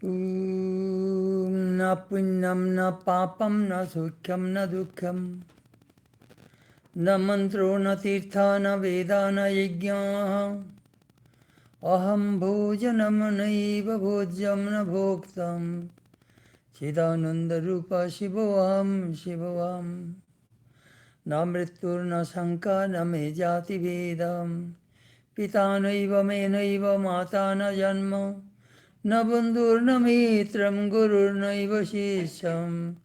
Na punyam na papam na sukhyam na dukhyam na mantro na tirtha na veda na yajna aham bhojanam naiva bhojyam na bhoktam Chidananda rupa shivoham shivoham na mrityur na sanka na me jati vedam pita naiva me naiva mata na janma na bandhur na mitram gurur naiva shisham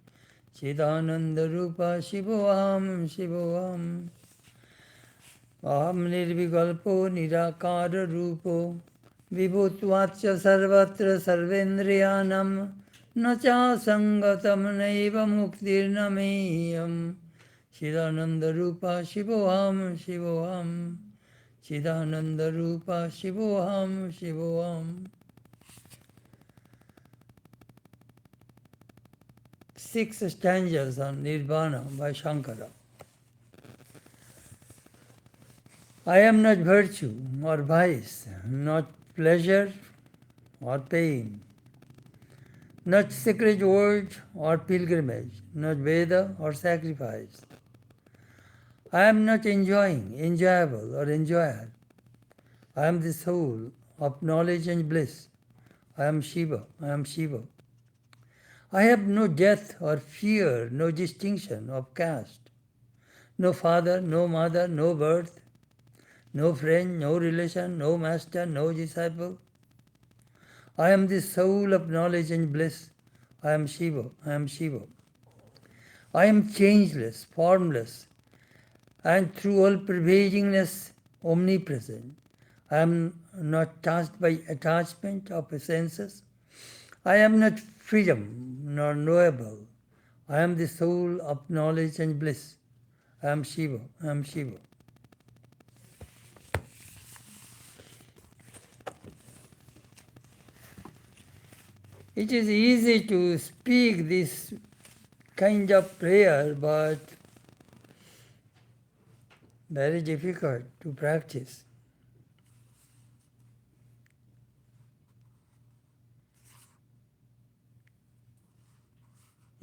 Chidananda rupa shivoham shivoham aham nirvikalpo nirakara rupo vibhutvacha sarvatra sarvendriyanam na cha sangatam naiva muktir nameyam Chidananda rupa shivoham shivoham Chidananda rupa shivoham shivoham 6 stanzas on Nirvana by Shankara. I am not virtue or vice, not pleasure or pain, not sacred word or pilgrimage, not Veda or sacrifice. I am not enjoying, enjoyable or enjoyer. I am the soul of knowledge and bliss. I am Shiva, I am Shiva. I have no death or fear, no distinction of caste, no father, no mother, no birth, no friend, no relation, no master, no disciple. I am the soul of knowledge and bliss. I am Shiva, I am Shiva. I am changeless, formless, and through all pervadingness omnipresent. I am not touched by attachment of senses. I am not freedom nor knowable. I am the soul of knowledge and bliss. I am Shiva, I am Shiva. It is easy to speak this kind of prayer, but very difficult to practice.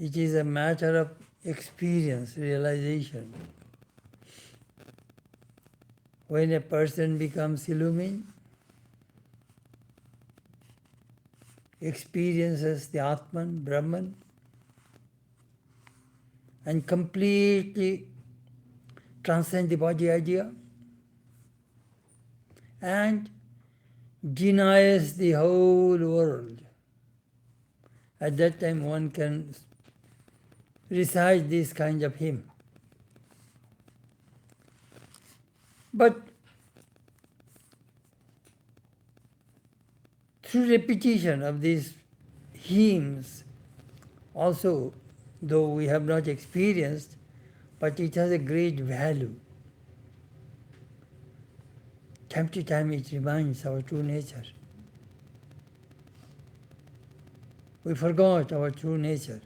It is a matter of experience, realization. When a person becomes illumined, experiences the Atman, Brahman, and completely transcend the body idea, and denies the whole world. At that time one can recite this kind of hymn. But through repetition of these hymns, also, though we have not experienced, but it has a great value. Time to time it reminds our true nature. We forgot our true nature.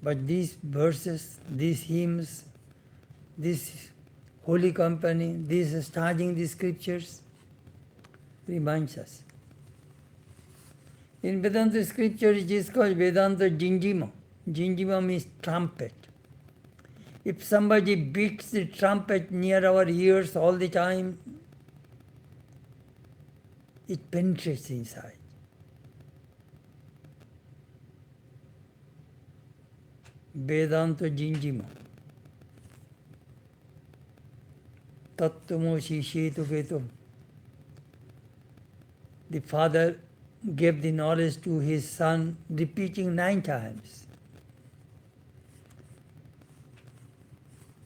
But these verses, these hymns, this holy company, this studying the scriptures reminds us. In Vedanta scripture it is called Vedanta Jinjima. Jinjima means trumpet. If somebody beats the trumpet near our ears all the time, it penetrates inside. Vedanta Jinjima. Tattvamosi Shetu Ketum. The father gave the knowledge to his son, repeating 9 times.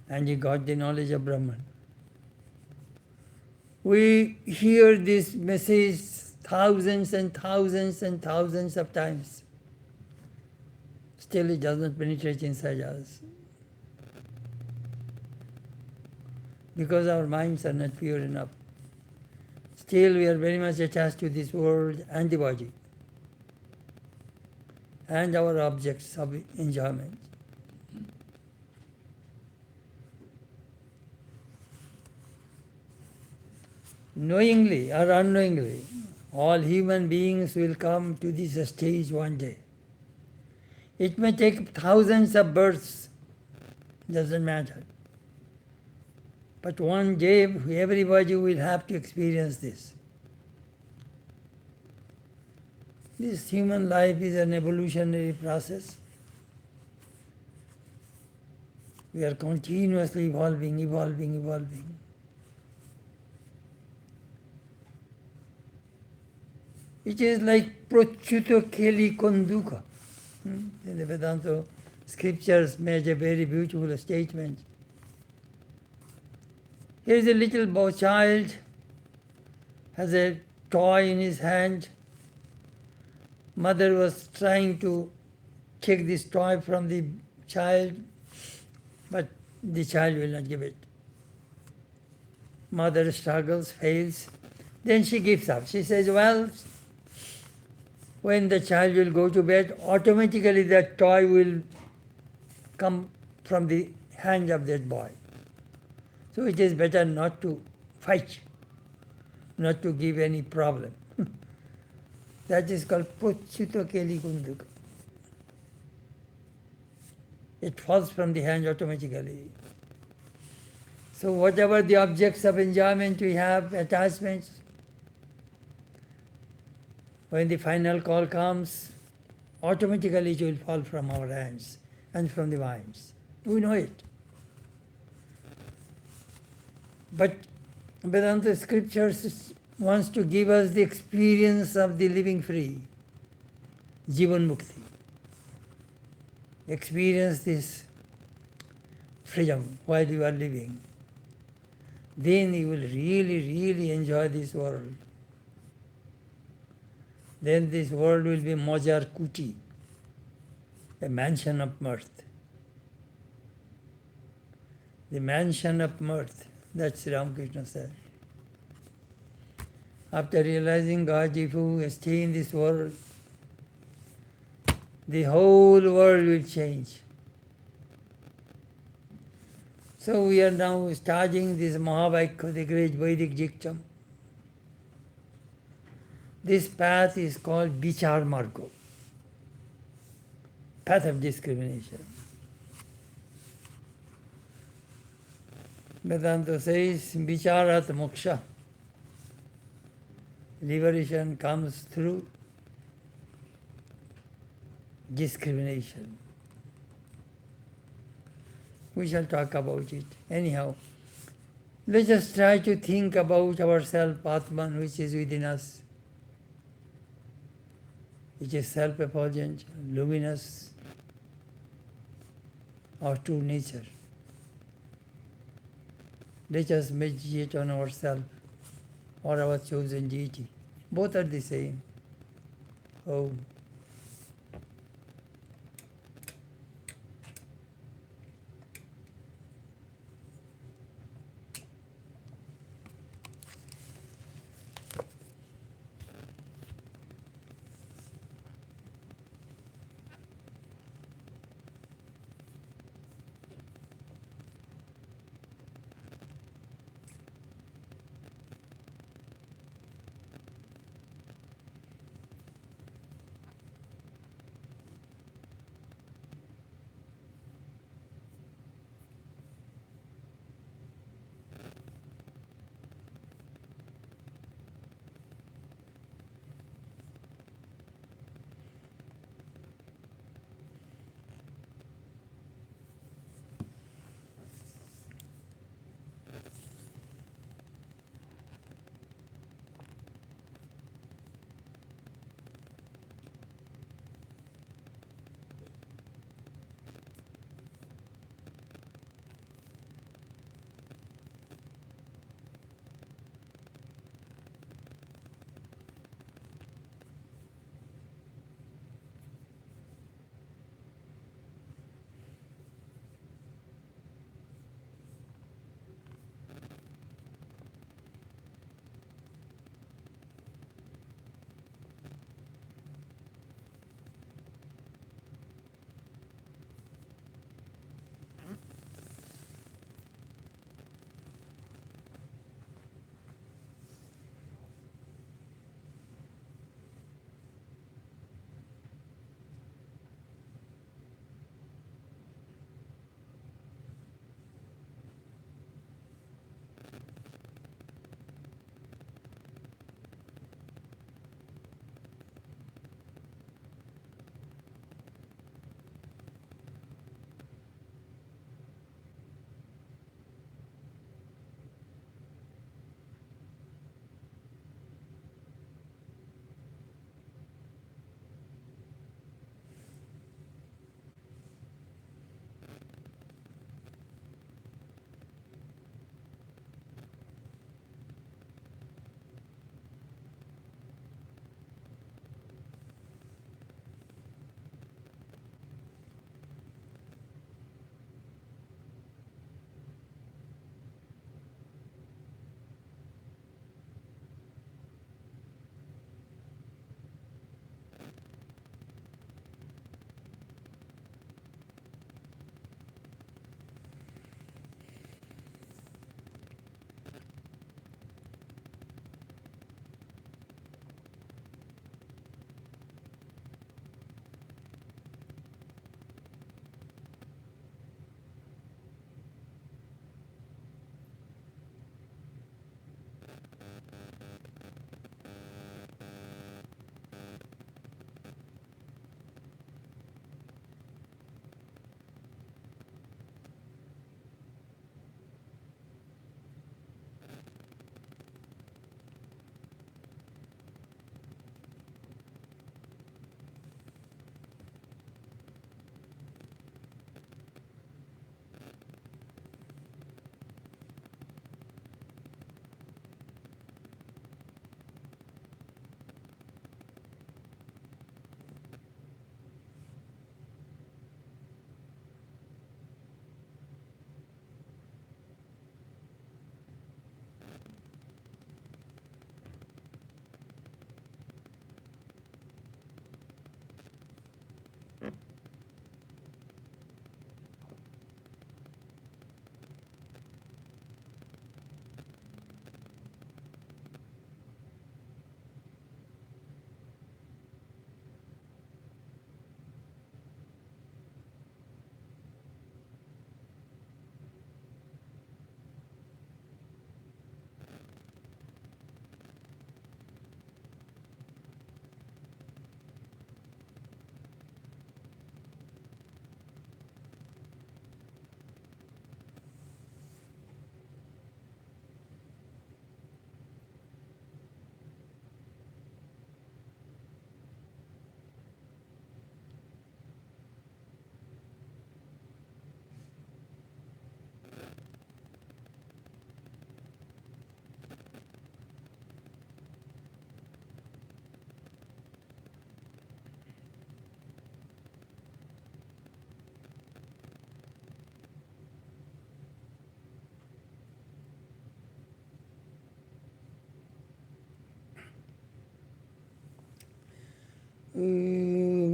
And he got the knowledge of Brahman. We hear this message thousands and thousands and thousands of times. Still it does not penetrate inside us. Because our minds are not pure enough. Still we are very much attached to this world and the body and our objects of enjoyment. knowingly or unknowingly, all human beings will come to this stage one day. It may take thousands of births, doesn't matter. But one day everybody will have to experience this. This human life is an evolutionary process. We are continuously evolving, evolving, evolving. It is like prochuto keli konduka. In the Vedanta scriptures made a very beautiful statement. Here is a little child, has a toy in his hand. Mother was trying to take this toy from the child, but the child will not give it. Mother struggles, fails. Then she gives up. She says, well, when the child will go to bed, automatically that toy will come from the hand of that boy. So it is better not to fight, not to give any problem. That is called Pochuto Keli Kunduka. It falls from the hand automatically. So whatever the objects of enjoyment we have, attachments, when the final call comes, automatically it will fall from our hands and from the minds. We know it. But Vedanta scriptures wants to give us the experience of the living free, Jivan Mukti. Experience this freedom while you are living. Then you will really, really enjoy this world. Then this world will be Mojar Kuti, a mansion of mirth. The mansion of mirth, that's Ramakrishna said. After realizing God, if you stay in this world, the whole world will change. So we are now studying this Mahavakya, the great Vedic dictum. This path is called Vichar Margo, path of discrimination. Vedanta says, Vicharat Moksha. Liberation comes through discrimination. We shall talk about it. Anyhow, let us try to think about ourselves, Atman, which is within us, which is self-effulgent, luminous, our true nature. Let us meditate on ourselves or our chosen deity. Both are the same. Oh.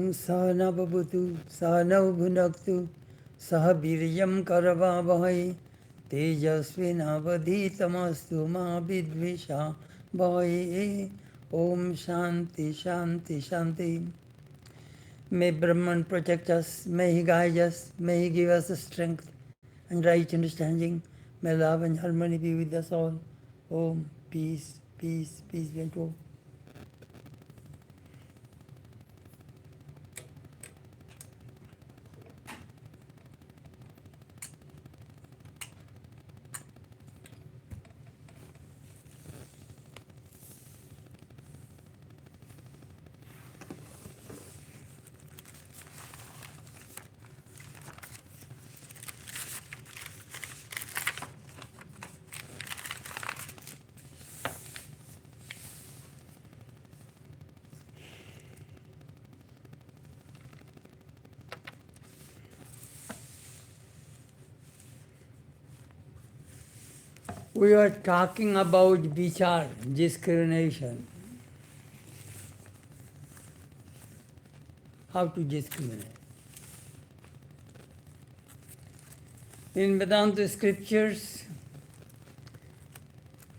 Sahana bhavatu, sahana bhunaktu, saha viryam karavavahai, tejasvinavadhitamastu ma vidvisha bhai. Om Shanti Shanti Shanti. May Brahman protect us, may he guide us, may he give us the strength and right understanding. May love and harmony be with us all. Om, peace, peace, peace be unto all. We are talking about vichar, discrimination. How to discriminate. In Vedanta scriptures,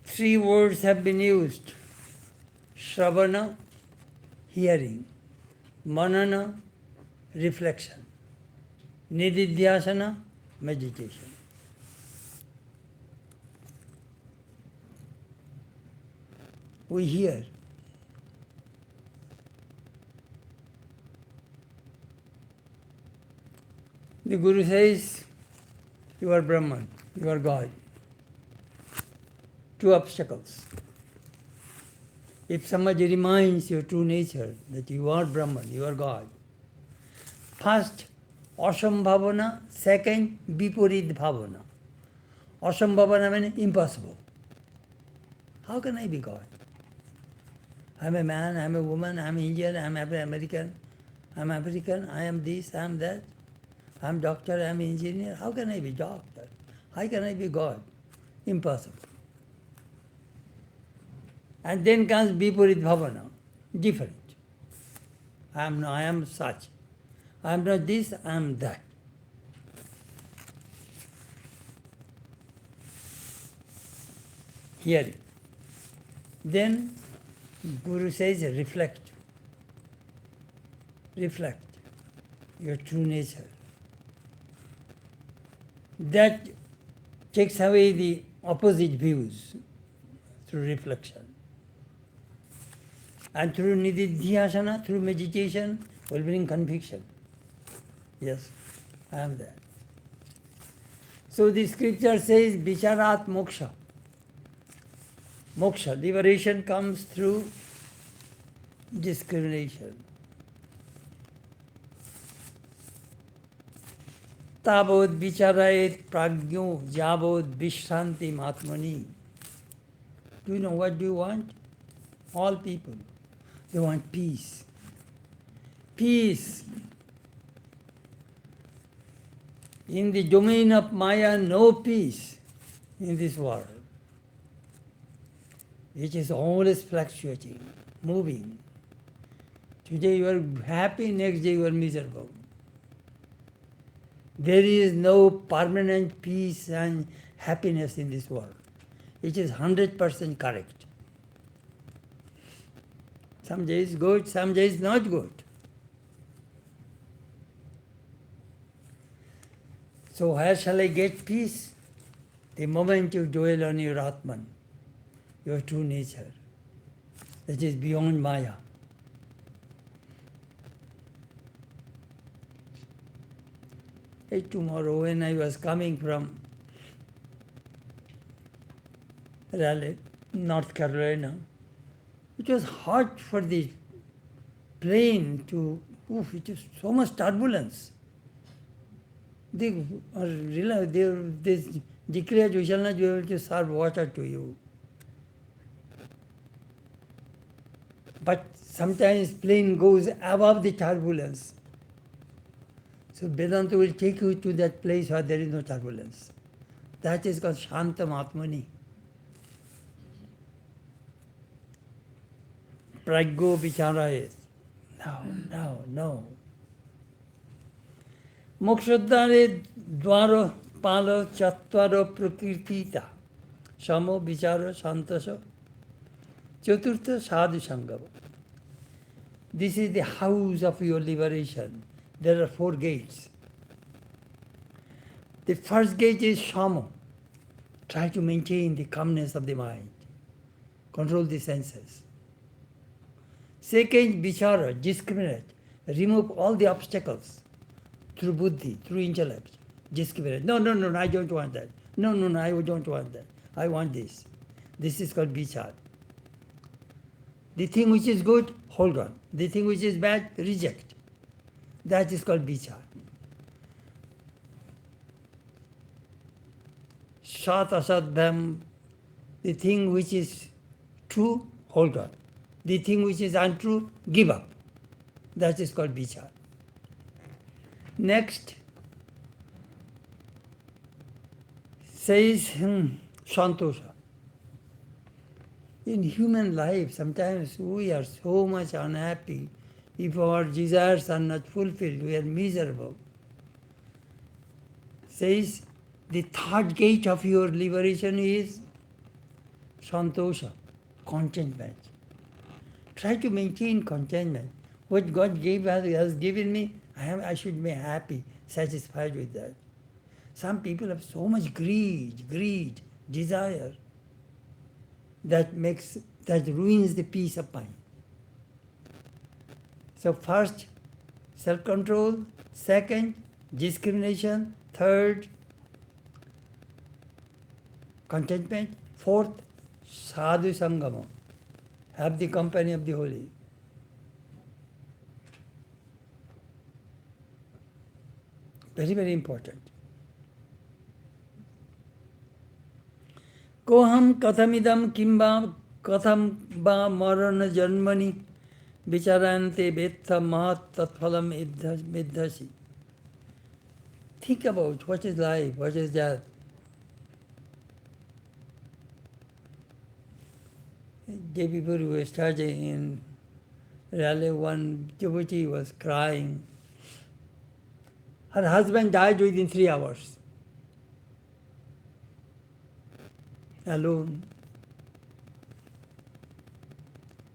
3 words have been used. Shravana, hearing. Manana, reflection. Nididhyasana, meditation. We hear. The Guru says, you are Brahman, you are God. 2 obstacles. If somebody reminds your true nature that you are Brahman, you are God. First, asambhavana. Second, viparit bhavana. Asambhavana means impossible. How can I be God? I'm a man, I'm a woman, I'm Indian, I'm American, I'm African, I am this, I am that. I'm doctor, I'm engineer. How can I be doctor? How can I be God? Impossible. And then comes viparit bhavana, different. I am such. I am not this, I am that. Hearing. Then Guru says reflect. Reflect your true nature. That takes away the opposite views through reflection. And through nididhyasana, through meditation, will bring conviction. Yes, I am there. So the scripture says, vicharat moksha. Moksha, liberation comes through discrimination. Tabod vicharayet pragyo jabod vishranti matmani. Do you know what do you want? All people, they want peace. Peace. In the domain of Maya, no peace in this world. It is always fluctuating, moving. Today you are happy, next day you are miserable. There is no permanent peace and happiness in this world. It is 100% correct. Some days good, some days not good. So where shall I get peace? The moment you dwell on your Atman, your true nature, that is beyond Maya. Hey, tomorrow when I was coming from Raleigh, North Carolina, it was hard for the plane to, it was so much turbulence. They declared we shall not be able to serve water to you. But sometimes plane goes above the turbulence. So Vedanta will take you to that place where there is no turbulence. That is called Shantam Atmani. Pragyo Vichara. No. Mokshodhare dvaro palo chatvaro prakritita. Samo vichara shantasya. Chaturtha sadhu sangava. This is the house of your liberation. There are 4 gates. The first gate is Shama. Try to maintain the calmness of the mind. Control the senses. Second, Vichara, discriminate. Remove all the obstacles through buddhi, through intellect. Discriminate. No, I don't want that. No, I don't want that. I want this. This is called Vichara. The thing which is good, hold on. The thing which is bad, reject. That is called Vichara. Sat asat bham, the thing which is true, hold on. The thing which is untrue, give up. That is called Vichara. Next, says Santosha. In human life, sometimes we are so much unhappy. If our desires are not fulfilled, we are miserable. Says, the third gate of your liberation is Santosha, contentment. Try to maintain contentment. What God has given me, I should be happy, satisfied with that. Some people have so much greed, desire, that ruins the peace of mind. So first, self-control. Second, discrimination. Third, contentment. Fourth, sadhu sangama. Have the company of the holy. Very, very important. Koham kathamidam kimba katham ba marana janmani vicharante vetha mahat tatphalam iddhasi. Think about what is life, what is death. Day before we were studying in Raleigh, one devotee was crying. Her husband died within 3 hours. Alone.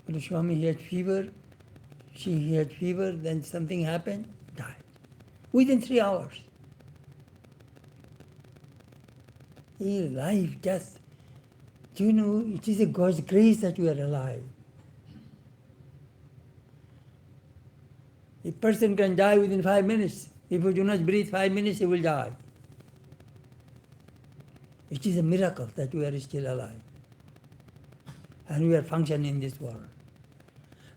But Swami, he had fever. He had fever, then something happened, died. Within 3 hours. Life, death. Do you know, it is a God's grace that we are alive. A person can die within 5 minutes. If you do not breathe 5 minutes, he will die. It is a miracle that we are still alive. And we are functioning in this world.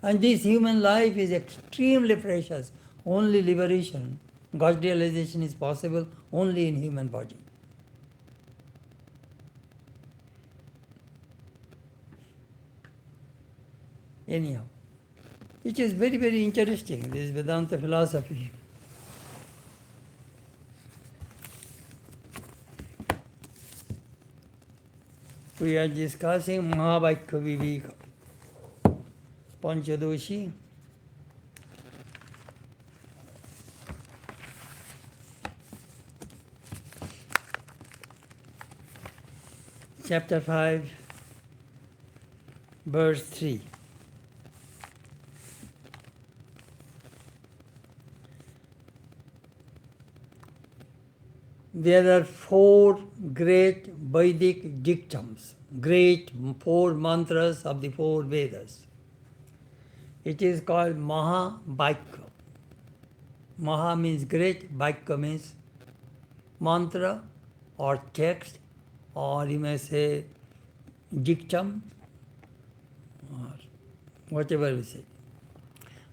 And this human life is extremely precious. Only liberation, God's realization is possible only in human body. Anyhow, it is very, very interesting, this Vedanta philosophy. We are discussing Mahavakya Viveka, Panchadasi. chapter 5, verse 3. There are 4 great Vedic dictums, great 4 mantras of the 4 Vedas. It is called Mahabhakya. Maha means great, Bhakya means mantra or text, or you may say dictum, or whatever we say.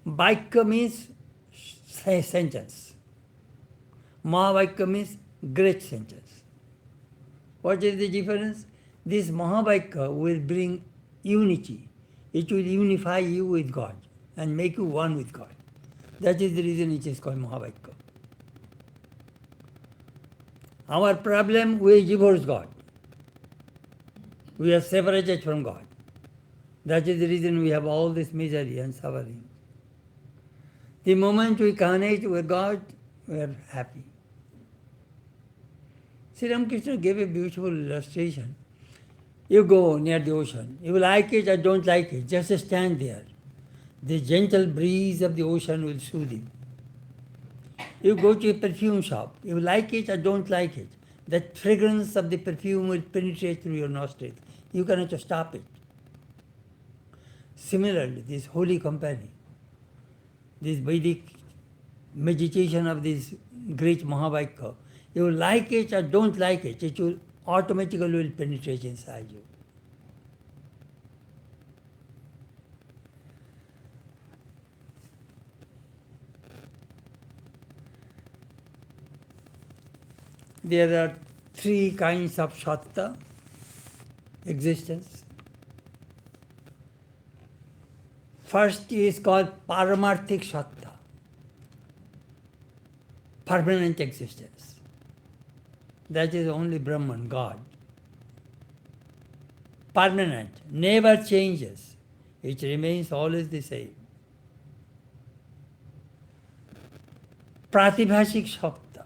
Bhakya means sentence. Mahabhakya means great sentence. What is the difference? This Mahabhakya will bring unity. It will unify you with God and make you one with God. That is the reason it is called Mahabhakya. Our problem, we divorce God. We are separated from God. That is the reason we have all this misery and suffering. The moment we connect with God, we are happy. Sri Ramakrishna gave a beautiful illustration. You go near the ocean. You like it or don't like it, just stand there. The gentle breeze of the ocean will soothe you. You go to a perfume shop. You like it or don't like it. That fragrance of the perfume will penetrate through your nostrils. You cannot stop it. Similarly, this holy company, this Vedic meditation of this great Mahabhakya, you like it or don't like it, it will automatically will penetrate inside you. There are 3 kinds of sattva existence. First is called paramarthik sattva, permanent existence. That is only Brahman, God. Permanent, never changes. It remains always the same. Pratibhashik sattva,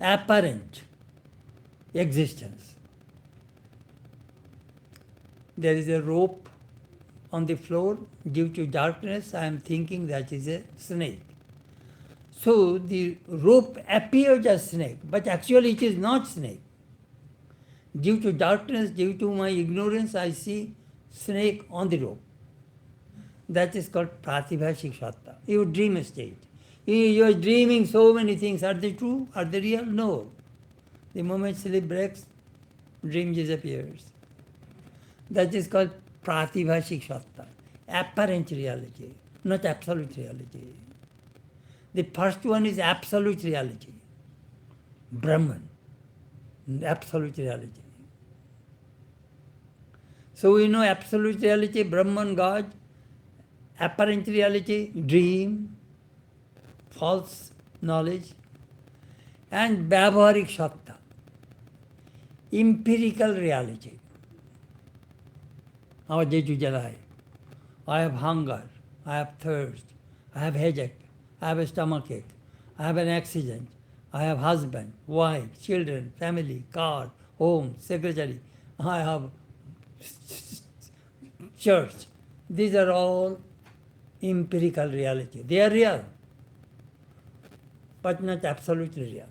apparent existence. There is a rope on the floor. Due to darkness, I am thinking that is a snake. So the rope appears as snake, but actually it is not snake. Due to darkness, due to my ignorance, I see snake on the rope. That is called pratibhashik sattva. Your dream state. You are dreaming so many things. Are they true? Are they real? No. The moment sleep breaks, dream disappears. That is called pratibhashik sattva, apparent reality, not absolute reality. The first one is absolute reality, Brahman, absolute reality. So we know absolute reality, Brahman, God, apparent reality, dream, false knowledge, and vyavaharik sattva, empirical reality. Our day-to-day life. I have hunger, I have thirst, I have headache, I have a stomachache, I have an accident, I have husband, wife, children, family, car, home, secretary, I have church. These are all empirical reality. They are real, but not absolutely real.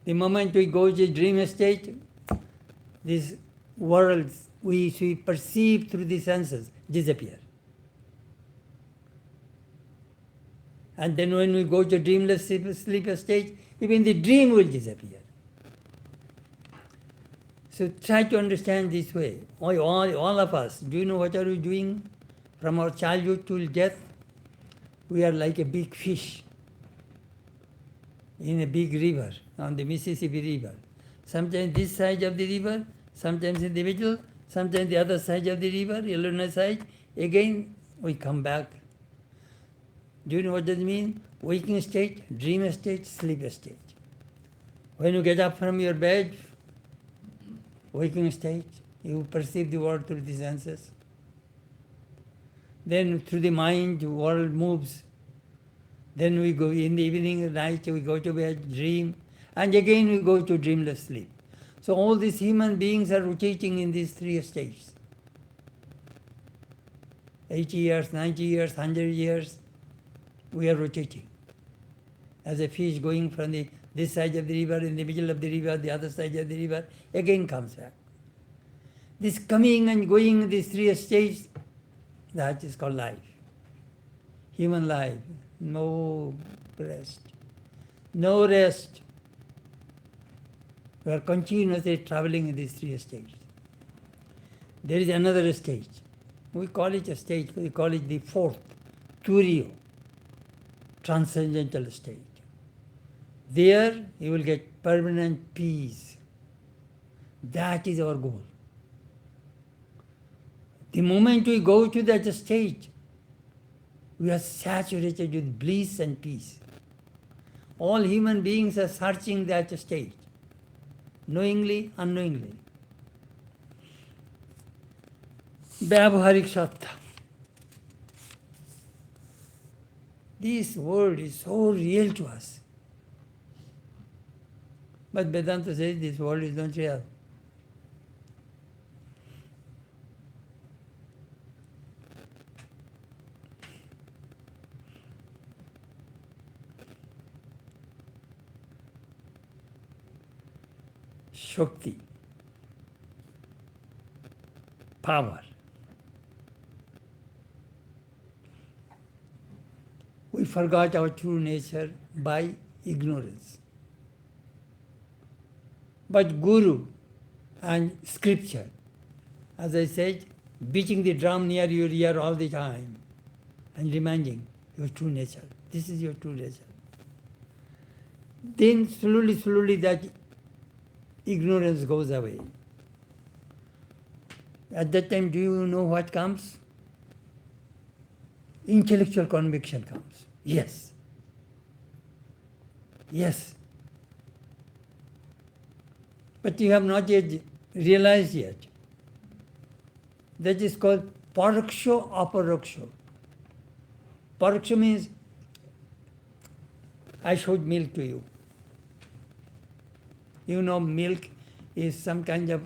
The moment we go to dream state, these worlds we perceive through the senses disappear. And then when we go to dreamless sleep state, even the dream will disappear. So try to understand this way. All of us, do you know what are we doing from our childhood till death? We are like a big fish in a big river, on the Mississippi River. Sometimes this side of the river, sometimes in the middle, sometimes the other side of the river, Illinois side. Again, we come back. Do you know what that means? Waking state, dream state, sleep state. When you get up from your bed, waking state, you perceive the world through the senses. Then through the mind, the world moves. Then we go in the evening, night, we go to bed, dream, and again we go to dreamless sleep. So all these human beings are rotating in these three states. 80 years, 90 years, 100 years, we are rotating. As a fish going from this side of the river, in the middle of the river, the other side of the river, again comes back. This coming and going, these three states, that is called life. Human life, no rest. No rest. We are continuously traveling in these three states. There is another stage. We call it a stage, we call it the fourth, Turiyo, transcendental state. There you will get permanent peace. That is our goal. The moment we go to that state, we are saturated with bliss and peace. All human beings are searching that state, knowingly, unknowingly. Vyavaharik Sattva. This world is so real to us. But Vedanta says this world is not real. Shakti, power. We forgot our true nature by ignorance. But Guru and Scripture, as I said, beating the drum near your ear all the time and reminding your true nature. This is your true nature. Then slowly that ignorance goes away. At that time, do you know what comes? Intellectual conviction comes. Yes. Yes. But you have not yet realized yet. That is called paraksho aparaksho. Paraksho means I showed milk to you. You know, milk is some kind of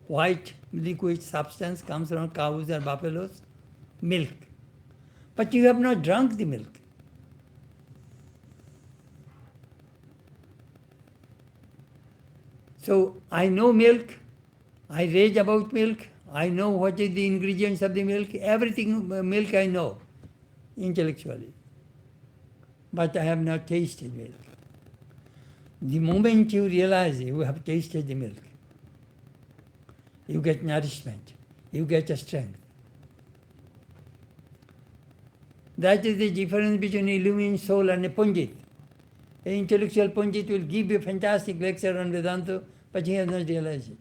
white liquid substance, comes from cows or buffaloes. Milk. But you have not drunk the milk. So I know milk, I read about milk, I know what is the ingredients of the milk, everything milk I know intellectually. But I have not tasted milk. The moment you realize you have tasted the milk, you get nourishment, you get a strength. That is the difference between illumined soul and a Pandit. An intellectual Pandit will give you a fantastic lecture on Vedanta, but he has not realized it.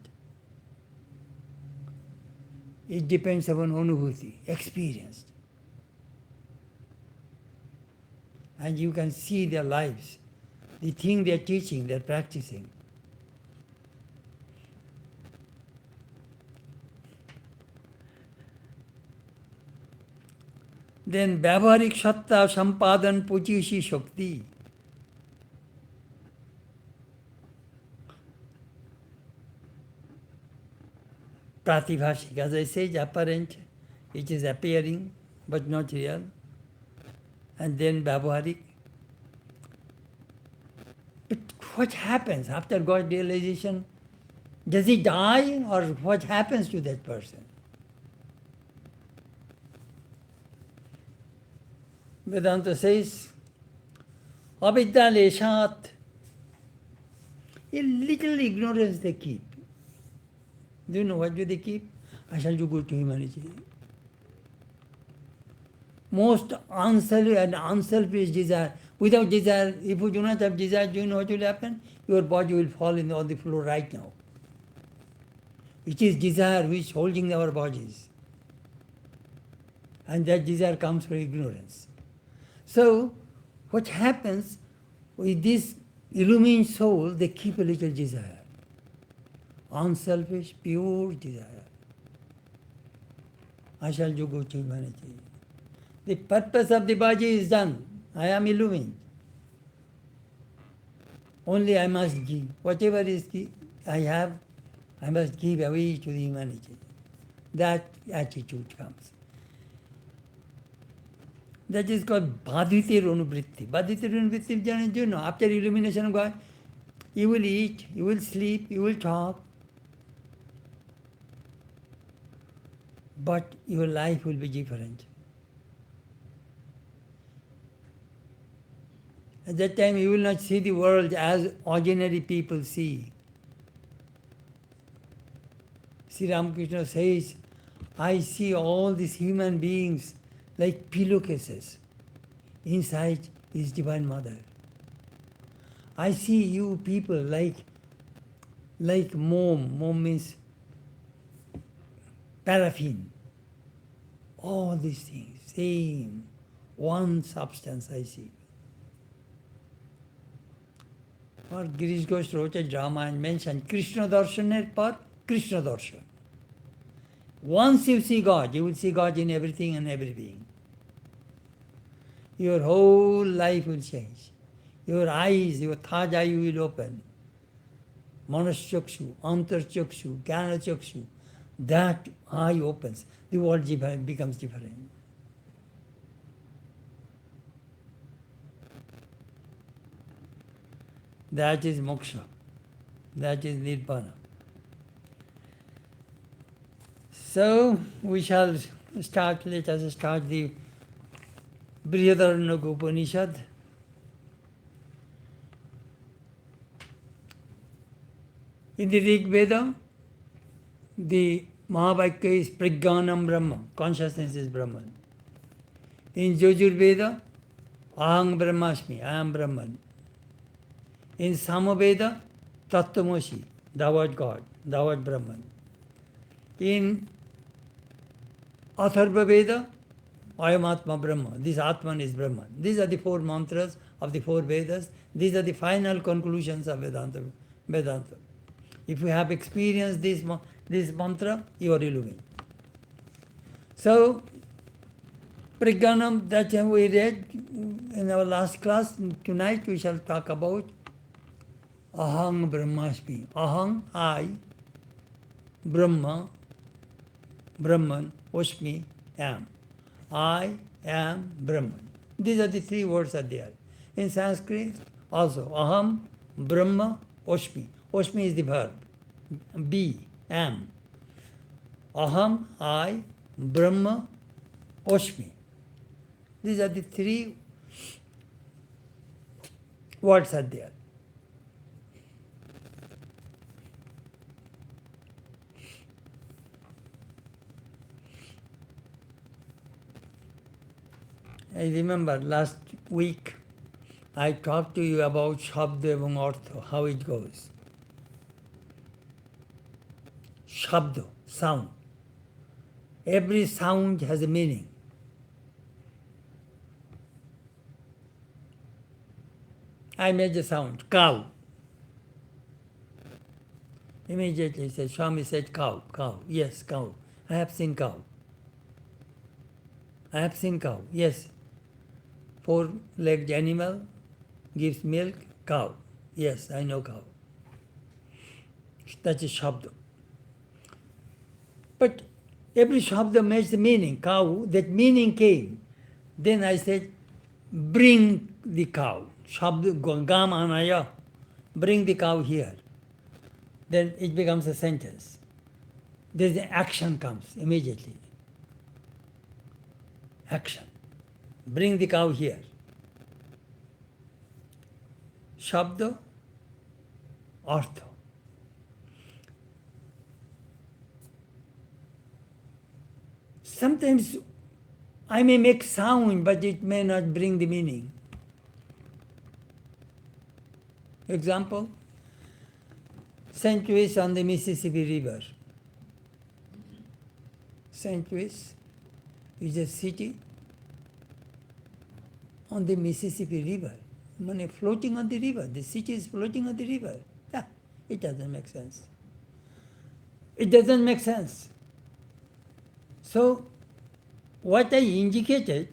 It depends upon anubhuti, experience. And you can see their lives, the thing they are teaching, they are practicing. Then Vyavaharik Sattva Sampadan Pochishi Shakti. Pratibhashik, as I said, apparent, it is appearing but not real. And then Vyavaharik. But what happens after God realization? Does he die or what happens to that person? Vedanta says, Avidya leshat, a little ignorance they keep. Do you know what do they keep? I shall do good to humanity. Most unselfish desire. Without desire, if you do not have desire, do you know what will happen? Your body will fall on the floor right now. It is desire which is holding our bodies. And that desire comes from ignorance. So, what happens with this illumined soul, they keep a little desire. Unselfish, pure desire. I shall do good to humanity. The purpose of the body is done. I am illumined. Only I must give. Whatever is I have, I must give away to the humanity. That attitude comes. That is called Bhadhitir Anuvritti. Bhadhitir Anuvritti is, after illumination of God, you will eat, you will sleep, you will talk, but your life will be different. At that time, you will not see the world as ordinary people see. Sri Ramakrishna says, I see all these human beings like pillowcases. Inside is Divine Mother. I see you people like mom. Mom means paraffin. All these things, same, one substance I see. Or Girish Ghosh wrote a drama and mentioned Krishna Darshaner par Krishna Darshan. Once you see God, you will see God in everything and every being. Your whole life will change. Your eyes, your third eye will open. Manaschakshu, Antarchakshu, Gyanachakshu. That eye opens. The world becomes different. That is moksha. That is nirvana. So we shall start, let us start the Brihadaranyaka Upanishad. In the Rig Veda, the Mahavakya is Prajnanam Brahma, consciousness is Brahman. In Yajur Veda, Aham Brahmasmi, I am Brahman. In Samaveda, Tattvamosi, thou art God, thou art Brahman. In Atharva Veda, Ayam Atma Brahma, this Atman is Brahman. These are the four mantras of the four Vedas. These are the final conclusions of Vedanta. If you have experienced this mantra, you are illumined. So, Prajnanam, that we read in our last class. Tonight we shall talk about Aham Brahmasmi. Aham, I, Brahma, Brahman, Osmi, am. I am Brahman. These are the three words are there. In Sanskrit also, Aham, Brahma, Osmi. Osmi is the verb. Be, am. Aham, I, Brahma, Osmi. These are the three words are there. I remember last week I talked to you about Shabda এবং Artha, how it goes. Shabda, sound. Every sound has a meaning. I made a sound, cow. Immediately said, Swami said cow, cow. Yes, cow. I have seen cow. I have seen cow, yes. Four-legged animal gives milk, cow. Yes, I know cow. That is Shabda. But every Shabda makes the meaning, cow, that meaning came. Then I said, bring the cow. Shabda, gam anaya, bring the cow here. Then it becomes a sentence. Then the action comes immediately. Action. Bring the cow here. Shabda, Artha. Sometimes I may make sound, but it may not bring the meaning. Example, St. Louis on the Mississippi River. St. Louis is a city on the Mississippi River. Floating on the river. The city is floating on the river. It doesn't make sense. It doesn't make sense. So, what I indicated,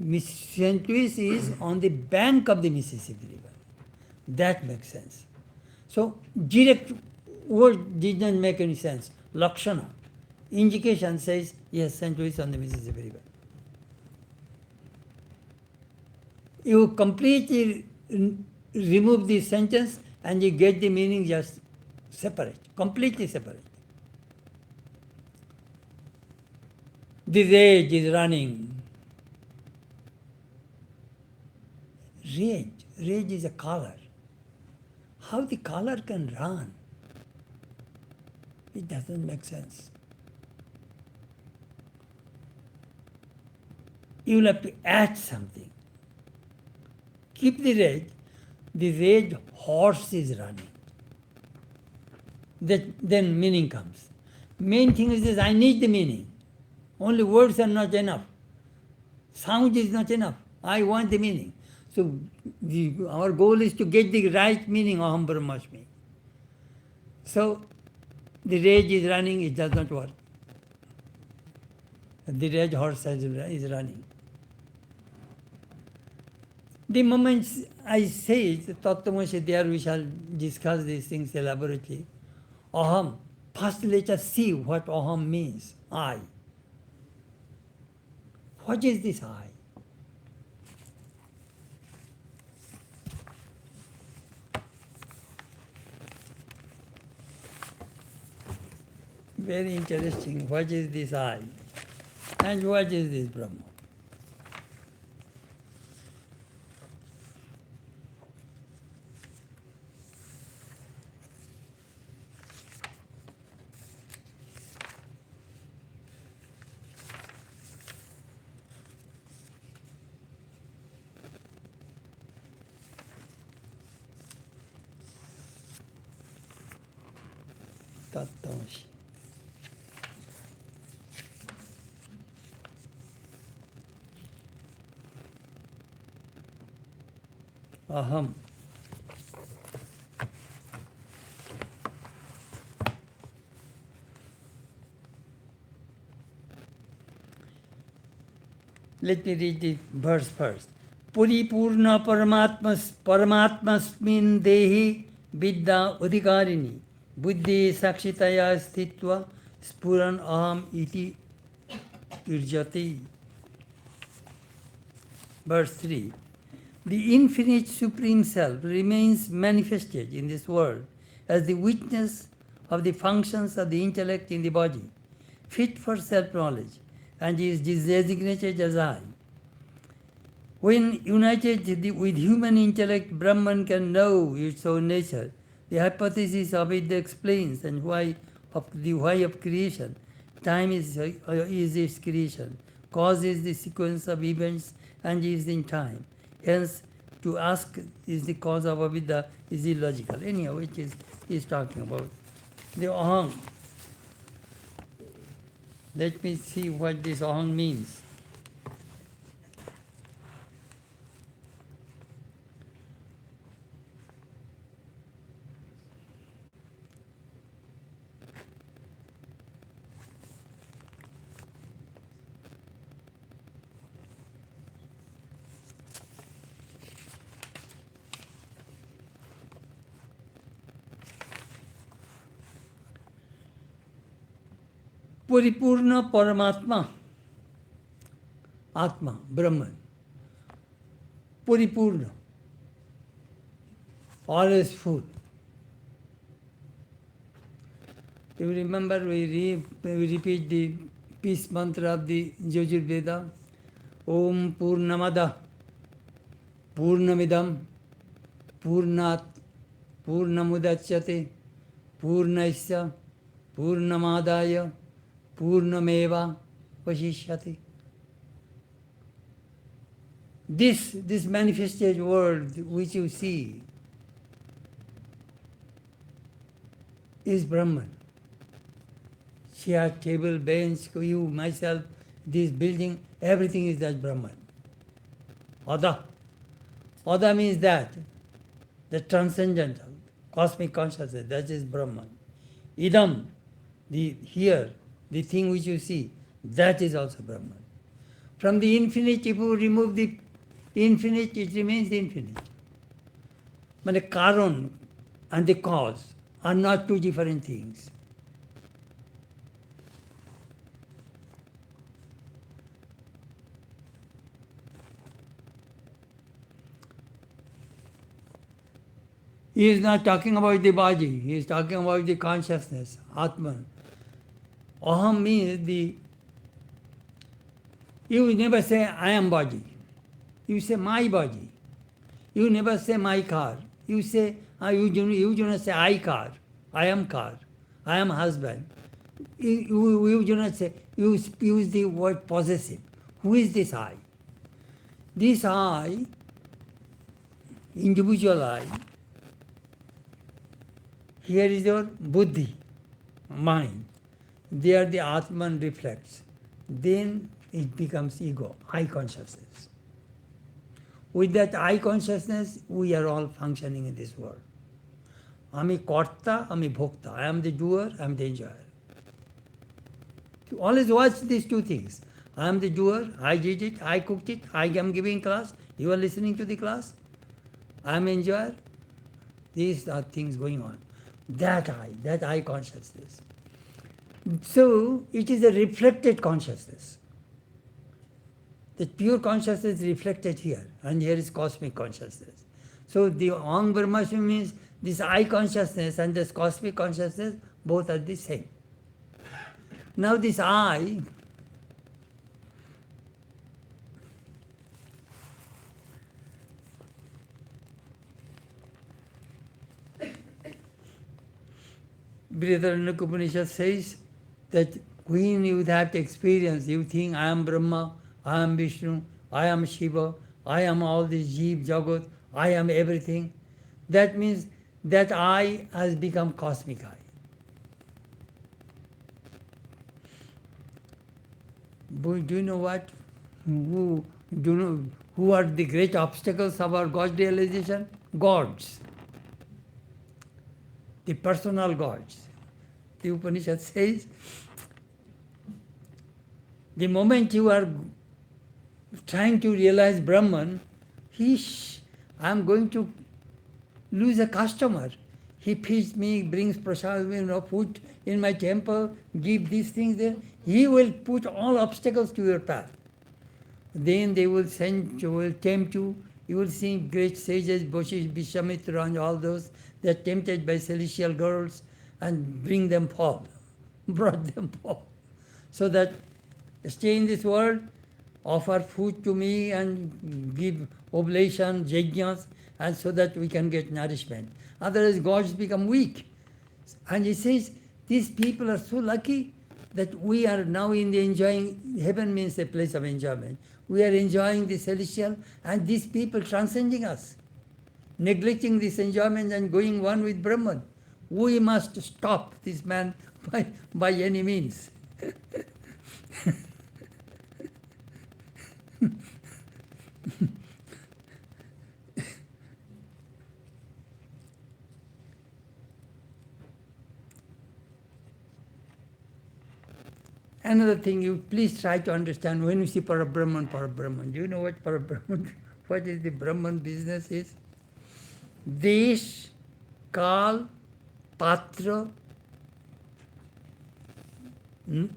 St. Louis is on the bank of the Mississippi River. That makes sense. So, direct word did not make any sense. Lakshana. Indication says, yes, St. Louis on the Mississippi River. You completely remove the sentence and you get the meaning just separate, completely separate. The rage is running. Rage is a color. How the color can run? It doesn't make sense. You will have to add something. Keep the rage horse is running. Then meaning comes. Main thing is this, I need the meaning. Only words are not enough. Sound is not enough. I want the meaning. So our goal is to get the right meaning, Aham Brahmasmi. So the rage is running, it does not work. The rage horse is running. The moment I say it, Tattvamasi, there we shall discuss these things elaborately. Aham. First let us see what Aham means. I. What is this I? Very interesting. What is this I? And what is this Brahma? Tattvamasi. Aham. Let me read the verse first. Puripurna paramatmasmin dehi vidya udhikarini buddhi sakshitaya sthitva spuran aham iti irjati. Verse 3. The infinite Supreme Self remains manifested in this world as the witness of the functions of the intellect in the body, fit for self-knowledge, and is designated as I. When united with human intellect, Brahman can know its own nature. The hypothesis of it explains and why of creation. Time is its creation. Cause is the sequence of events and is in time. Hence, to ask is the cause of avidya is illogical. Anyhow, which is talking about the aham. Let me see what this aham means. Puripurna Paramatma, Atma, Brahman. Puripurna, always full. You remember we repeat the peace mantra of the Yajurveda. Om Purnamada, Purnamidam, Purnat, Purnamudachyate, Purnasya, Purnamadaya, Purnameva Vashishyati. This manifested world which you see is Brahman. Chair, table, bench, you, myself, this building, everything is that Brahman. Ada. Ada means that, the transcendental, cosmic consciousness, that is Brahman. Idam, the thing which you see, that is also Brahman. From the infinite, if you remove the infinite, it remains infinite. But the karan and the cause, are not two different things. He is not talking about the body, he is talking about the consciousness, Atman. Aham means the, you never say I am body, you say my body. You never say my car. You say, you do not say I car, I am husband. You do not say, you use the word possessive. Who is this I? This I, individual I, here is your buddhi, mind. There the Atman reflects. Then it becomes ego, I consciousness. With that I consciousness, we are all functioning in this world. Ami karta, ami bhokta. I am the doer, I am the enjoyer. Always watch these two things. I am the doer, I did it, I cooked it, I am giving class, you are listening to the class. I am enjoyer. These are things going on. That I consciousness. So it is a reflected consciousness. The pure consciousness is reflected here, and here is cosmic consciousness. So the Om Brahmasmi means this I consciousness and this cosmic consciousness, both are the same. Now this I, Brihadaranyaka Upanishad says that when you have to experience, you think I am Brahma, I am Vishnu, I am Shiva, I am all this Jeev, Jagat, I am everything. That means that I has become cosmic I. But do you know what? Who are the great obstacles of our God realization? Gods. The personal gods. The Upanishad says, the moment you are trying to realize Brahman, I am going to lose a customer. He feeds me, brings prasad, food in my temple, give these things there. He will put all obstacles to your path. Then they will tempt you. You will see great sages, Boshish, Vishwamitra, and all those, they are tempted by celestial girls and brought them fall. So that stay in this world, offer food to me and give oblation, yajnas, and so that we can get nourishment. Otherwise, gods become weak. And he says, these people are so lucky that we are now in the enjoying, heaven means a place of enjoyment. We are enjoying the celestial, and these people transcending us, neglecting this enjoyment and going one with Brahman. We must stop this man by any means. Another thing, you please try to understand when you see Parabrahman. Do you know what Parabrahman, what is the Brahman business is? Desh, Kal, Patra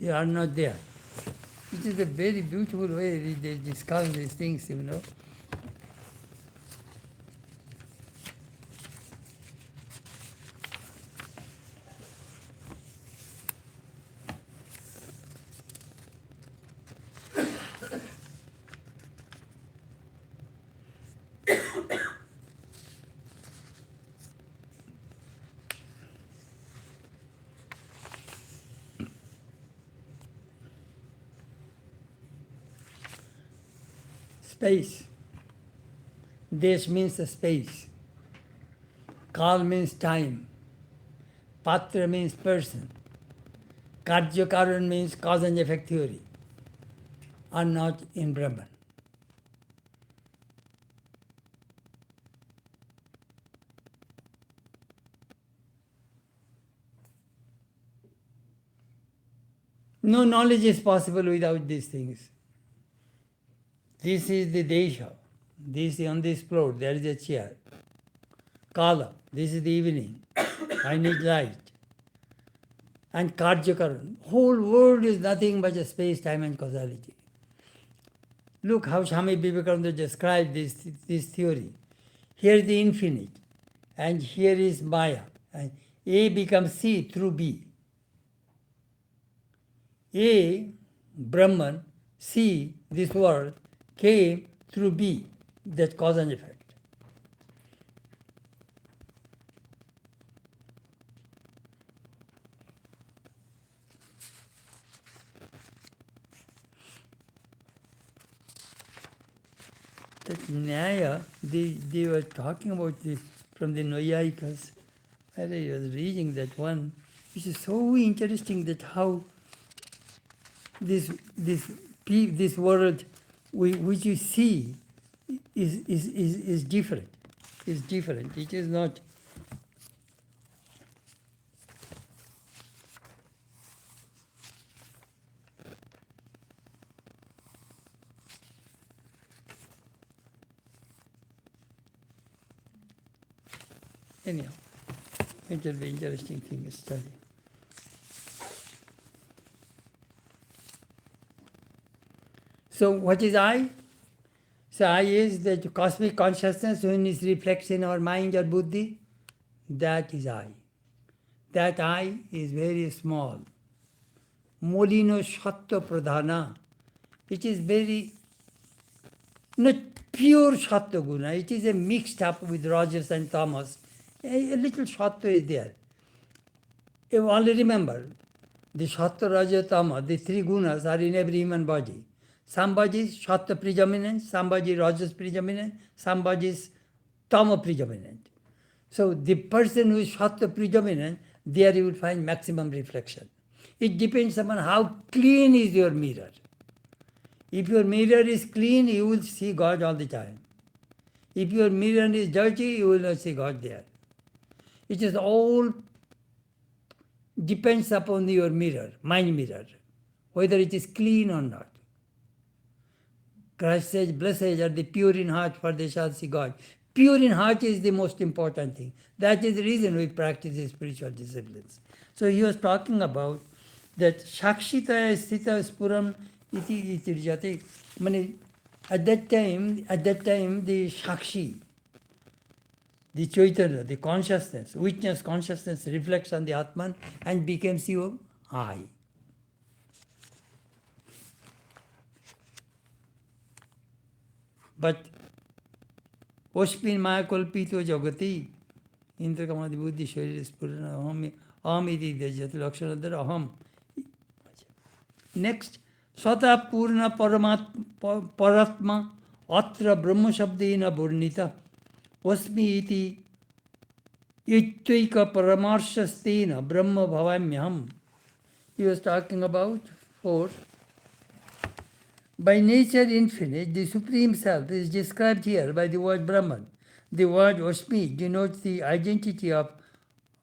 are not there. It is a very beautiful way they discuss these things, Space. Desh means the space. Kal means time. Patra means person. Karya Karan means cause and effect theory. Are not in Brahman. No knowledge is possible without these things. This is the Desha. This is on this floor, there is a chair. Kala, this is the evening. I need light. And Karjakaran. Whole world is nothing but a space, time and causality. Look how Swami Vivekananda described this theory. Here is the infinite, and here is Maya. And A becomes C through B. A, Brahman, C, this world, came through B, that cause and effect. That Nyaya, they were talking about this from the Noyayikas. I was reading that one, which is so interesting that how this world which you see is different. Is different. It is not. Anyhow, it will be interesting thing to study. So what is I? So I is the cosmic consciousness when it reflects in our mind or buddhi. That is I. That I is very small. Molino Sattva Pradhana. It is very, not pure Sattva Guna. It is a mixed up with Rajas and Tamas. A little Sattva is there. You only remember, the Sattva, Raja, Tama, the three gunas are in every human body. Somebody is Sattva predominant, somebody Rajas predominant, somebody is Tama predominant. So the person who is Sattva predominant, there you will find maximum reflection. It depends upon how clean is your mirror. If your mirror is clean, you will see God all the time. If your mirror is dirty, you will not see God there. It is all depends upon your mirror, mind mirror, whether it is clean or not. Christ says, blessed are the pure in heart, for they shall see God. Pure in heart is the most important thing. That is the reason we practice the spiritual disciplines. So he was talking about that Shakshita Sthita Spuram iti jate. At that time the Shakshi, the Chaitanya, the consciousness, witness consciousness reflects on the Atman and becomes your I. But Oshpin Maya Kalpito Jagati, Indrakamadi Buddhi Sharir Spurana Aham iti Dejati Lakshanadara Aham. Next, Swata Purna Paratma Atra Brahma Shabdena Burnita Osmi iti Itvaika Paramarshastena Brahma Bhavamyam. He was talking about four. By nature infinite, the Supreme Self is described here by the word Brahman. The word Osmi denotes the identity of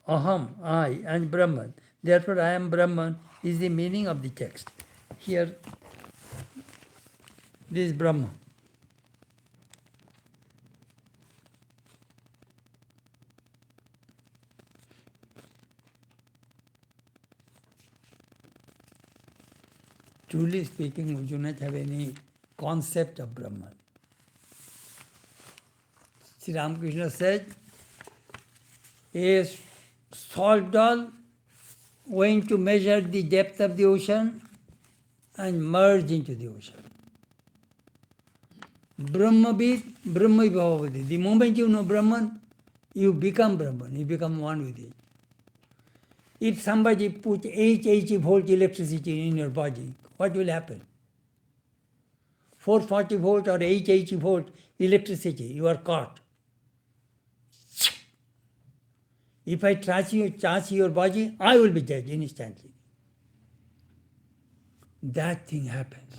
Aham, I, and Brahman. Therefore, I am Brahman is the meaning of the text. Here, this is Brahma. Truly speaking, we do not have any concept of Brahman. Sri Ramakrishna said, a salt doll going to measure the depth of the ocean and merge into the ocean. Brahmavid, Brahma Bhavavadi. The moment you know Brahman, you become Brahman, you become one with it. If somebody put 880 volt electricity in your body, what will happen? 440 volt or 880 volt electricity, you are caught. If I touch your body, I will be dead instantly. That thing happens.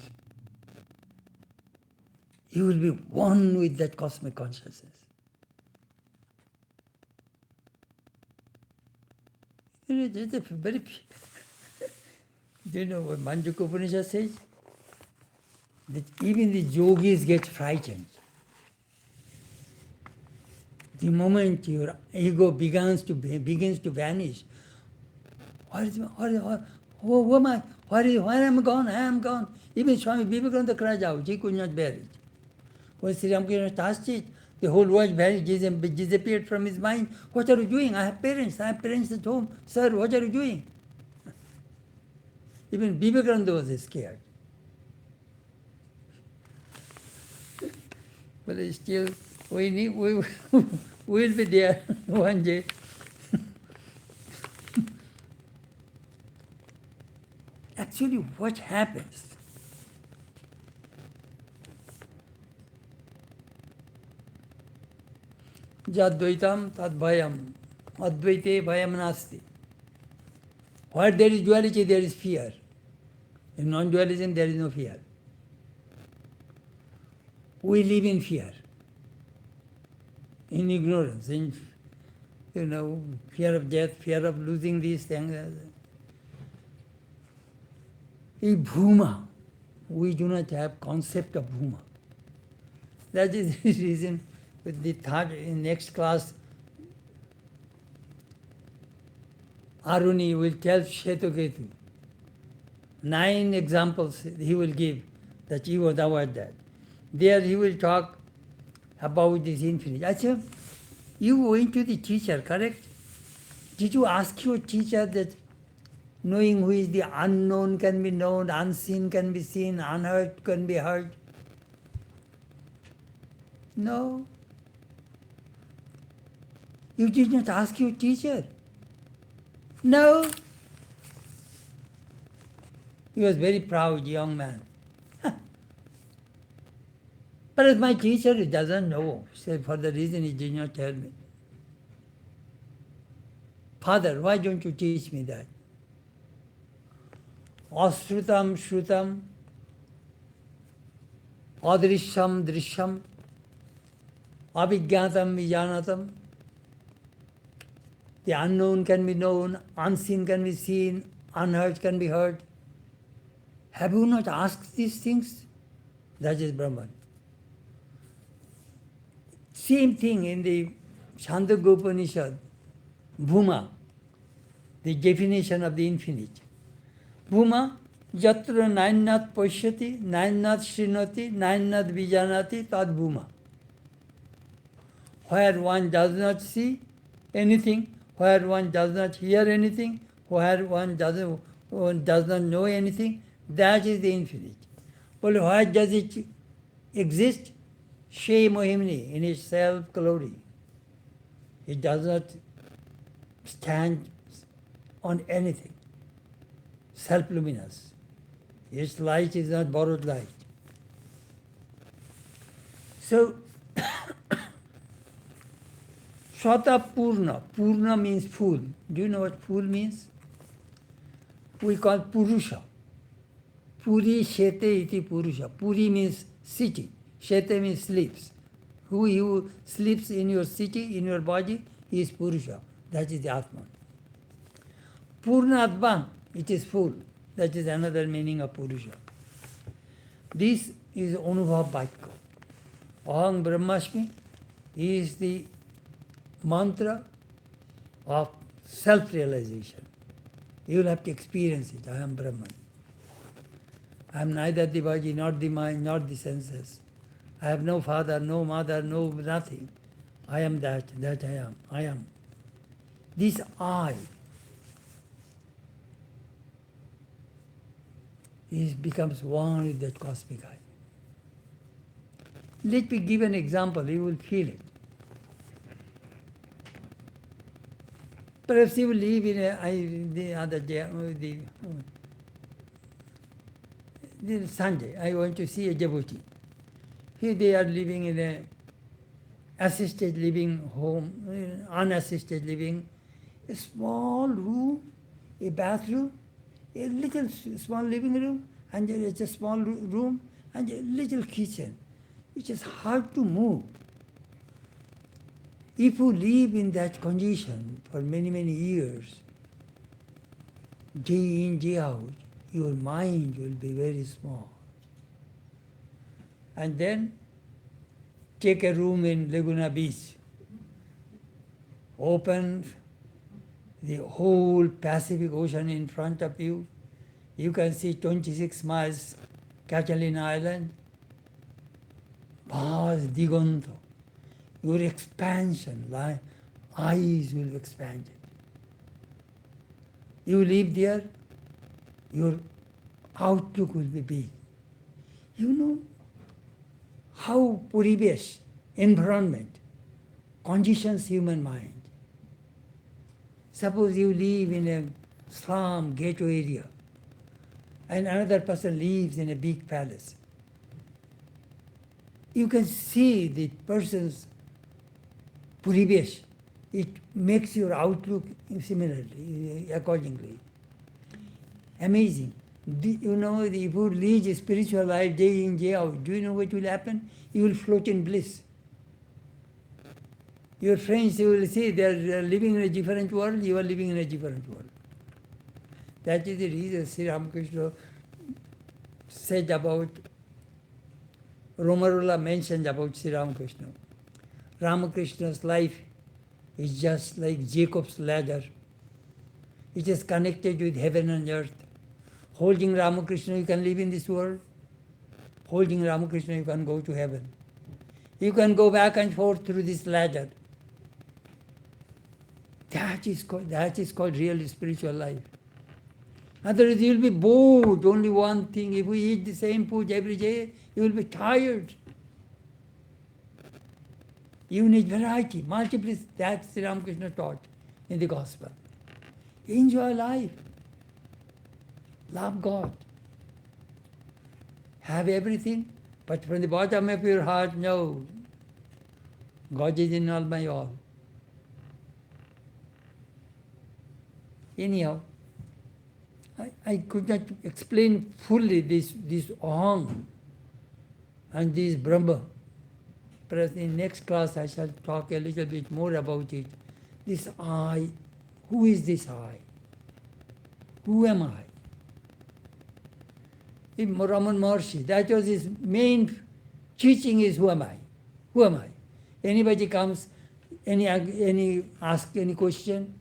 You will be one with that cosmic consciousness. It's a very. Do you know what Manjuka Upanishad says? That even the yogis get frightened. The moment your ego begins to vanish, who am I? Where am I gone? I am gone. Even Swami Vivekananda cried out. He could not bear it. When Sri Ramakrishna asked it, the whole world vanished, disappeared from his mind. What are you doing? I have parents at home. Sir, what are you doing? Even Vivekananda was scared. But still, we will be there one day. Actually, what happens? Jadvaitam tad bhayam. Advaite bhayam nasti. Where there is duality, there is fear. In non-dualism, there is no fear. We live in fear, in ignorance, in fear of death, fear of losing these things. In bhuma, we do not have concept of bhuma. That is the reason with the third, in next class, Aruni will tell Shetoketu 9 examples he will give that he was aware that. There he will talk about this infinite. I said, you went to the teacher, correct? Did you ask your teacher that knowing who is the unknown can be known, unseen can be seen, unheard can be heard? No. You did not ask your teacher. No. He was very proud young man. But as my teacher, he doesn't know. So for the reason he did not tell me. Father, why don't you teach me that? Asrutam shrutam, adrishyam drishyam, abhigyatam vijanatam. The unknown can be known, unseen can be seen, unheard can be heard. Have you not asked these things? That is Brahman. Same thing in the Chandogya Upanishad, Bhuma, the definition of the infinite. Bhuma, yatra nainat pashyati, nainat shrinati, nainat vijanati, tad bhuma. Where one does not see anything, where one does not hear anything, where one does not know anything, that is the infinite. Well, why does it exist? Shri Mohimni, in its self-glory. It does not stand on anything. Self-luminous. Its light is not borrowed light. So, Swata Purna. Purna means full. Do you know what full means? We call Purusha. Puri Shete iti Purusha. Puri means city. Shete means sleeps. Who sleeps in your city, in your body, he is Purusha. That is the Atman. Purna Atman, it is full. That is another meaning of Purusha. This is Anubhav Vaikya. Aham Brahmasmi is the mantra of self-realization. You will have to experience it. I am Brahman. I am neither the body, nor the mind, nor the senses. I have no father, no mother, no nothing. I am that I am. I am. This I becomes one with that cosmic I. Let me give an example, you will feel it. Perhaps you will live in the other day, the Sunday, I went to see a devotee. Here they are living in a assisted living home, unassisted living, a small room, a bathroom, a little small living room, and there is a small room, and a little kitchen, which is hard to move. If you live in that condition for many, many years, day in, day out, your mind will be very small. And then take a room in Laguna Beach. open the whole Pacific Ocean in front of you. You can see 26 miles Catalina Island. Vast digonto. Your expansion, eyes will expand. You live there, your outlook will be big. You know how puribesh, environment, conditions human mind. Suppose you live in a slum ghetto area and another person lives in a big palace. You can see the person's puribesh. It makes your outlook similarly, accordingly. Amazing. You know, if you lead a spiritual life day in, day out, do you know what will happen? You will float in bliss. Your friends, you will see they are living in a different world, you are living in a different world. That is the reason Sri Ramakrishna said about, Romarola mentioned about Sri Ramakrishna. Ramakrishna's life is just like Jacob's ladder. It is connected with heaven and earth. Holding Ramakrishna, you can live in this world. Holding Ramakrishna, you can go to heaven. You can go back and forth through this ladder. That is called real spiritual life. Otherwise, you will be bored, only one thing. If we eat the same food every day, you will be tired. You need variety, multiplicity. That's Sri Ramakrishna taught in the gospel. Enjoy life. Love God. Have everything, but from the bottom of your heart, no. God is in all my all. Anyhow, I could not explain fully this Aham and this Brahma. Perhaps in next class I shall talk a little bit more about it. This I, who is this I? Who am I? In Raman Maharshi, that was his main teaching is who am I? Who am I? Anybody comes, ask any question,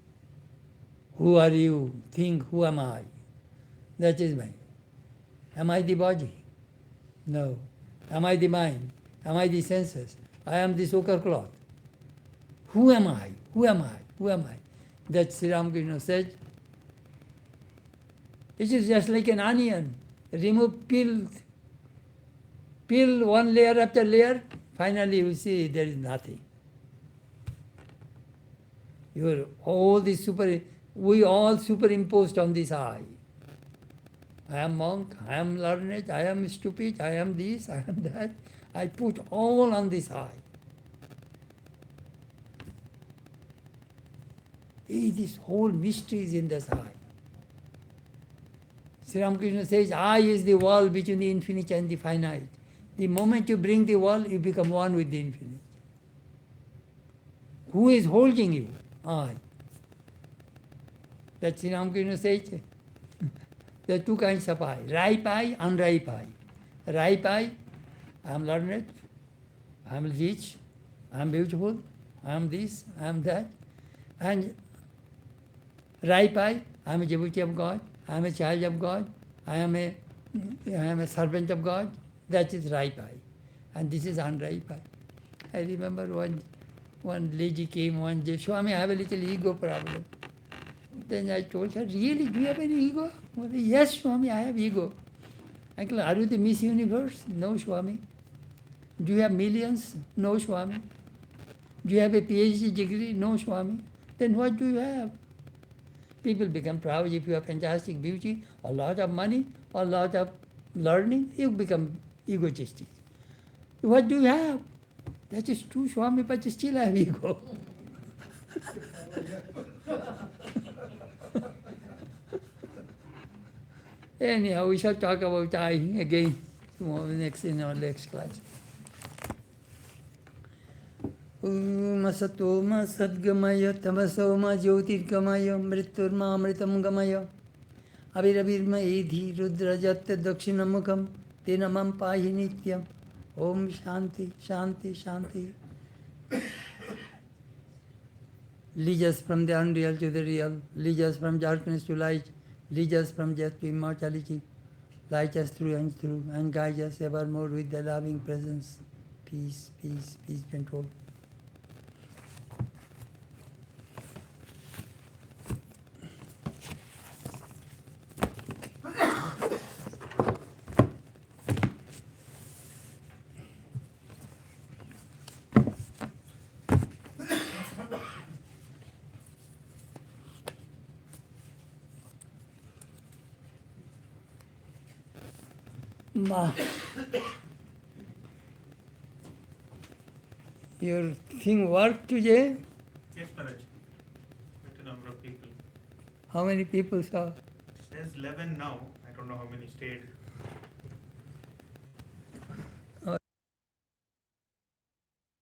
who are you? Think, who am I? That is mine. Am I the body? No. Am I the mind? Am I the senses? I am the ochre cloth. Who am I? Who am I? Who am I? That Sri Ramakrishna said. It is just like an onion. Remove, peel one layer after layer, finally you see there is nothing. We all superimposed on this I. I am monk, I am learned, I am stupid, I am this, I am that. I put all on this I. This whole mystery is in this I. Sri Ramakrishna says, I is the wall between the infinite and the finite. The moment you bring the wall, you become one with the infinite. Who is holding you? I. That Sri Ramakrishna says, there are two kinds of I, ripe I, unripe I. Ripe I am learned, I am rich, I am beautiful, I am this, I am that. And ripe I am a devotee of God, I am a child of God, I am a servant of God. That is ripe I. And this is unripe I. I remember one lady came one day, Swami, I have a little ego problem. Then I told her, really, do you have any ego? Well, yes, Swami, I have ego. I go, are you the Miss Universe? No, Swami. Do you have millions? No, Swami. Do you have a PhD degree? No, Swami. Then what do you have? People become proud if you have fantastic beauty, a lot of money, a lot of learning, you become egotistic. What do you have? That is true, Swami, but you still have ego. Anyhow, we shall talk about I again tomorrow, in our next class. Om Asatoma Sadgamaya Tamasoma Jyotirgamaya Mriturma Amritam Gamaya Abhiravirma Edhi Rudrajatta Dakshinamukam Tenamam Pahi Nityam. Om Shanti, Shanti, Shanti. lead us from the unreal to the real, lead us from darkness to light, lead us from death to immortality, light us through, and guide us evermore with the loving presence. Peace, peace, peace, control. Ma, your thing worked today? Yes, Maharaj. Quite a number of people. How many people saw? There's 11 now. I don't know how many stayed.